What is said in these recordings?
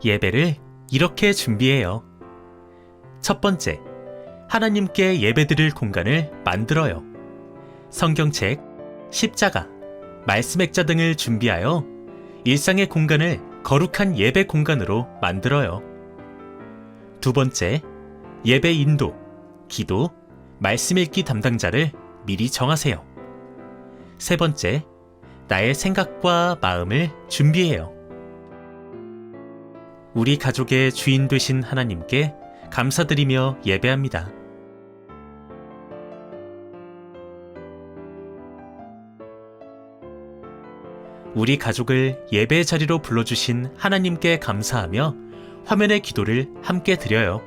예배를 이렇게 준비해요. 첫 번째, 하나님께 예배드릴 공간을 만들어요. 성경책, 십자가, 말씀 액자 등을 준비하여 일상의 공간을 거룩한 예배 공간으로 만들어요. 두 번째, 예배 인도, 기도, 말씀 읽기 담당자를 미리 정하세요. 세 번째, 나의 생각과 마음을 준비해요. 우리 가족의 주인 되신 하나님께 감사드리며 예배합니다. 우리 가족을 예배 자리로 불러주신 하나님께 감사하며 화면의 기도를 함께 드려요.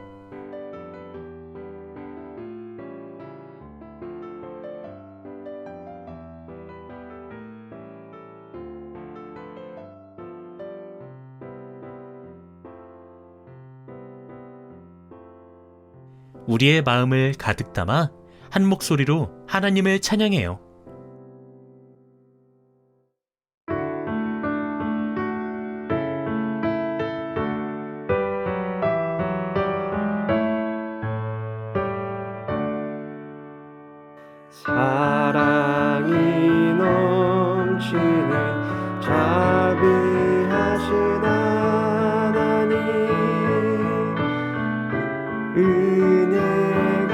우리의 마음을 가득 담아 한 목소리로 하나님을 찬양해요. 사랑이 넘치는 자비하신 하나님, 은혜가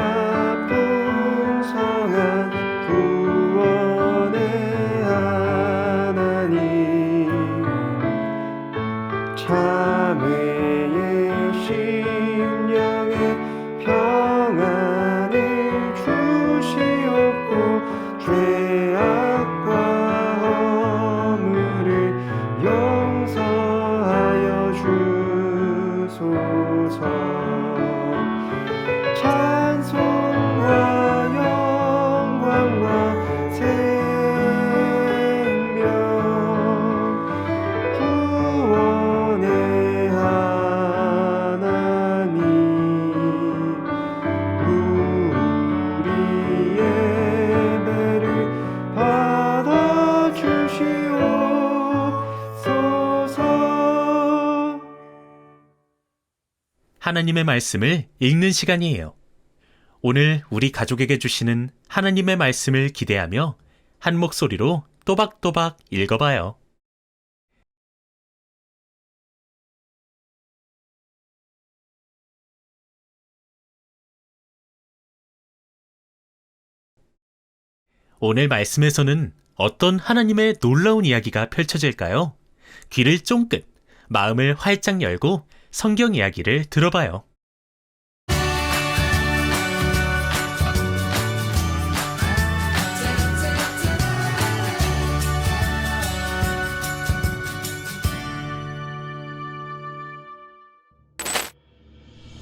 풍성한 구원의 하나님, 참회의 심령의 평안을 주시옵고 죄악과 허물을 용서하여 주소서. 찬송과 영광과 생명, 구원의 하나님, 우리 예배를 받아주시옵소서. 하나님의 말씀을 읽는 시간이에요. 오늘 우리 가족에게 주시는 하나님의 말씀을 기대하며 한 목소리로 또박또박 읽어봐요. 오늘 말씀에서는 어떤 하나님의 놀라운 이야기가 펼쳐질까요? 귀를 쫑긋, 마음을 활짝 열고 성경 이야기를 들어봐요.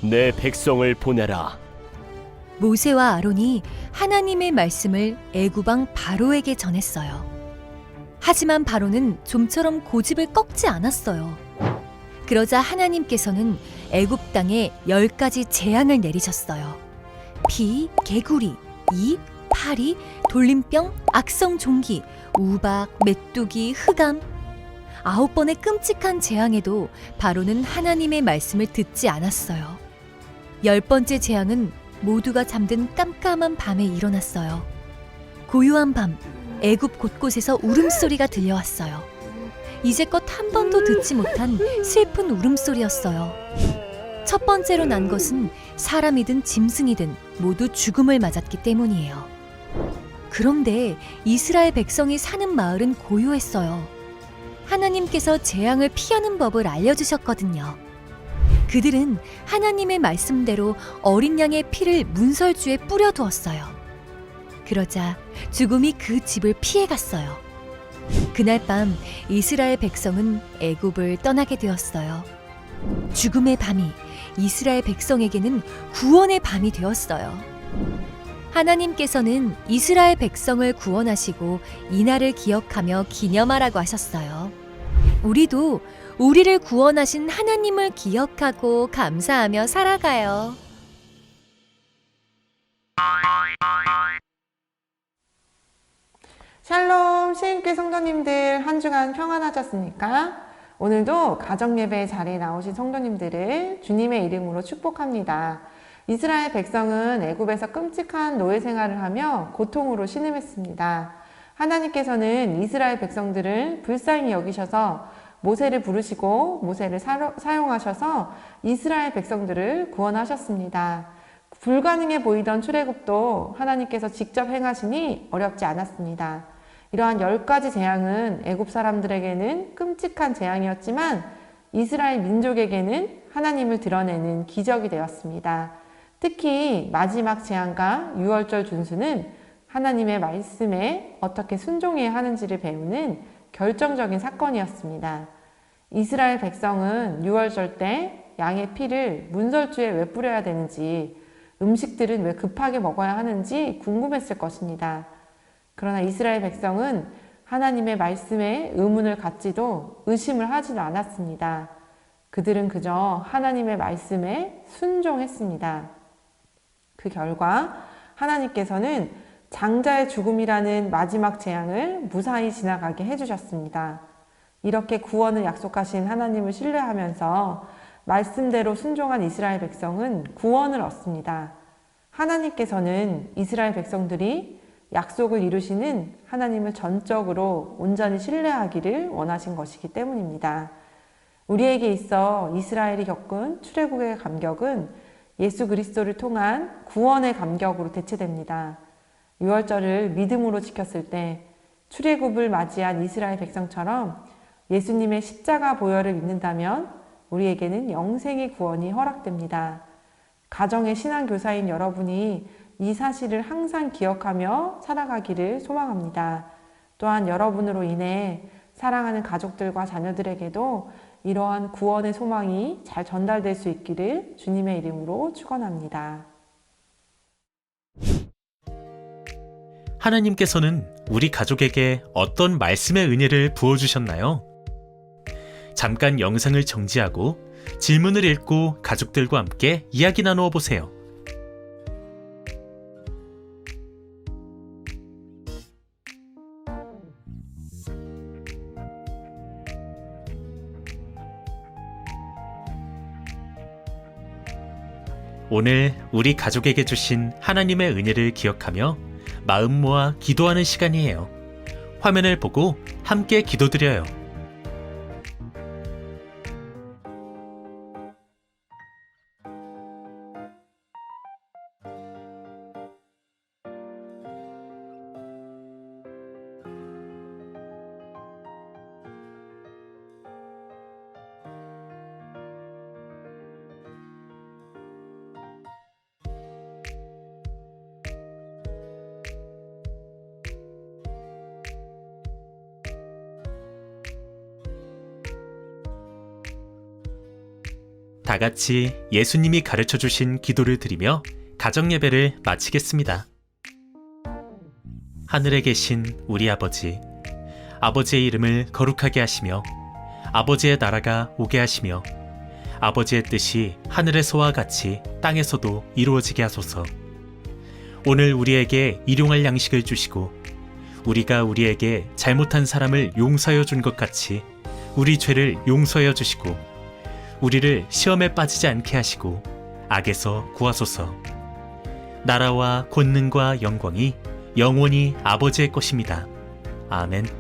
내 백성을 보내라. 모세와 아론이 하나님의 말씀을 애굽 왕 바로에게 전했어요. 하지만 바로는 좀처럼 고집을 꺾지 않았어요. 그러자 하나님께서는 애굽 땅에 10가지 재앙을 내리셨어요. 비, 개구리, 입, 파리, 돌림병, 악성 종기, 우박, 메뚜기, 흑암. 9번의 끔찍한 재앙에도 바로는 하나님의 말씀을 듣지 않았어요. 10번째 재앙은 모두가 잠든 깜깜한 밤에 일어났어요. 고요한 밤, 애굽 곳곳에서 울음소리가 들려왔어요. 이제껏 한 번도 듣지 못한 슬픈 울음소리였어요. 첫 번째로 난 것은 사람이든 짐승이든 모두 죽음을 맞았기 때문이에요. 그런데 이스라엘 백성이 사는 마을은 고요했어요. 하나님께서 재앙을 피하는 법을 알려주셨거든요. 그들은 하나님의 말씀대로 어린 양의 피를 문설주에 뿌려두었어요. 그러자 죽음이 그 집을 피해갔어요. 그날 밤 이스라엘 백성은 애굽을 떠나게 되었어요. 죽음의 밤이 이스라엘 백성에게는 구원의 밤이 되었어요. 하나님께서는 이스라엘 백성을 구원하시고 이날을 기억하며 기념하라고 하셨어요. 우리도 우리를 구원하신 하나님을 기억하고 감사하며 살아가요. 샬롬, 시인교 성도님들 한 주간 평안하셨습니까? 오늘도 가정예배 자리에 나오신 성도님들을 주님의 이름으로 축복합니다. 이스라엘 백성은 애굽에서 끔찍한 노예 생활을 하며 고통으로 신음했습니다. 하나님께서는 이스라엘 백성들을 불쌍히 여기셔서 모세를 부르시고 모세를 사용하셔서 이스라엘 백성들을 구원하셨습니다. 불가능해 보이던 출애굽도 하나님께서 직접 행하시니 어렵지 않았습니다. 이러한 10가지 재앙은 애굽 사람들에게는 끔찍한 재앙이었지만 이스라엘 민족에게는 하나님을 드러내는 기적이 되었습니다. 특히 마지막 재앙과 유월절 준수는 하나님의 말씀에 어떻게 순종해야 하는지를 배우는 결정적인 사건이었습니다. 이스라엘 백성은 유월절 때 양의 피를 문설주에 왜 뿌려야 되는지, 음식들은 왜 급하게 먹어야 하는지 궁금했을 것입니다. 그러나 이스라엘 백성은 하나님의 말씀에 의문을 갖지도 의심을 하지도 않았습니다. 그들은 그저 하나님의 말씀에 순종했습니다. 그 결과 하나님께서는 장자의 죽음이라는 마지막 재앙을 무사히 지나가게 해주셨습니다. 이렇게 구원을 약속하신 하나님을 신뢰하면서 말씀대로 순종한 이스라엘 백성은 구원을 얻습니다. 하나님께서는 이스라엘 백성들이 약속을 이루시는 하나님을 전적으로 온전히 신뢰하기를 원하신 것이기 때문입니다. 우리에게 있어 이스라엘이 겪은 출애굽의 감격은 예수 그리스도를 통한 구원의 감격으로 대체됩니다. 유월절을 믿음으로 지켰을 때 출애굽을 맞이한 이스라엘 백성처럼 예수님의 십자가 보혈을 믿는다면 우리에게는 영생의 구원이 허락됩니다. 가정의 신앙교사인 여러분이 이 사실을 항상 기억하며 살아가기를 소망합니다. 또한 여러분으로 인해 사랑하는 가족들과 자녀들에게도 이러한 구원의 소망이 잘 전달될 수 있기를 주님의 이름으로 축원합니다. 하나님께서는 우리 가족에게 어떤 말씀의 은혜를 부어주셨나요? 잠깐 영상을 정지하고 질문을 읽고 가족들과 함께 이야기 나누어 보세요. 오늘 우리 가족에게 주신 하나님의 은혜를 기억하며 마음 모아 기도하는 시간이에요. 화면을 보고 함께 기도드려요. 다 같이 예수님이 가르쳐 주신 기도를 드리며 가정 예배를 마치겠습니다. 하늘에 계신 우리 아버지, 아버지의 이름을 거룩하게 하시며 아버지의 나라가 오게 하시며 아버지의 뜻이 하늘에서와 같이 땅에서도 이루어지게 하소서. 오늘 우리에게 일용할 양식을 주시고 우리가 우리에게 잘못한 사람을 용서하여 준 것 같이 우리 죄를 용서하여 주시고 우리를 시험에 빠지지 않게 하시고 악에서 구하소서. 나라와 권능과 영광이 영원히 아버지의 것입니다. 아멘.